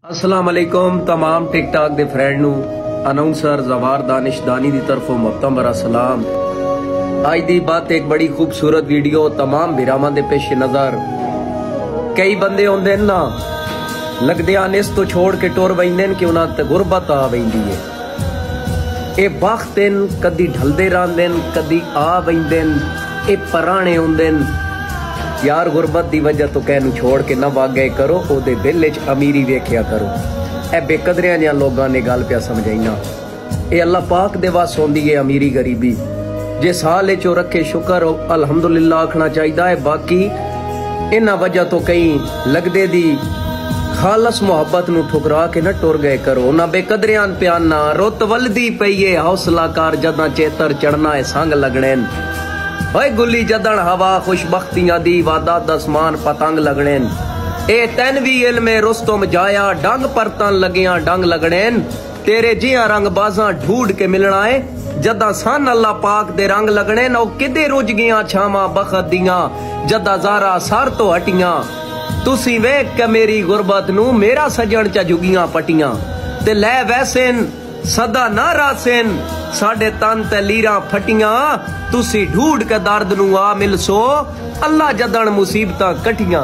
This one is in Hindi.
अस्सलाम वालेकुम तमाम टिकटॉक दे फ्रेंड नू अनाउंसर जवार दानिश दानी दी तरफों मोहतरम बरा सलाम। आज दी बात एक बड़ी खूबसूरत वीडियो तमाम बिरावां दे पेश नजर। कई बंदे होंदे ना लगदे आन इस तो छोड़ के टुर वैंदे कि उन्हां ते गुरबत आ वैंदी है। ए वक्त कदी ढलदे रहिंदे कदी आ वैंदे। ए पराने होंदे यार गुरबत दी वजह तो कहनू छोड़ के ना वागे करो ओदे दिल च अमीरी वेख्या करो। ए बेकदरियां जिहां लोगां ने गल पिया समझाइना। ए अल्लाह पाक दे वास होंदी है अमीरी गरीबी। जे साल चो रखे शुक्र अल्हम्दुलिल्लाह आखना चाहिदा है। बाकी इन्हां वजह तो कई लगदे दी खालस मोहब्बत नू ठुकरा के ना टुर गए करो। ना बेकदरियां प्याना रुत वलदी पई है हौसला कर जदा चेतर चढ़ना है संग लगने। ओए गुली जदन हवा खुशबख्तियां दी वादा दसमान पतंग लगने। ए तैन भी इल्मे रुस्तम जाया डंग परतन लगियां डंग लगने। तेरे जिया रंग बाजा ढूंढ के मिलना है जदा सन अल्लाह पाक दे रंग लगने। ओ किदे रुझ गया छावा बखत दियां जदा जारा सर तो हटियां। तुसी वेख के मेरी गुरबत नू मेरा सजन च जुगियां पटियां। ते लै वैसेन सदा ना रासेन साडे तन ते लीरा फटियां। तुसी ढूंढ के दर्द नू आ मिलसो अल्लाह जदन मुसीबतां कटियां।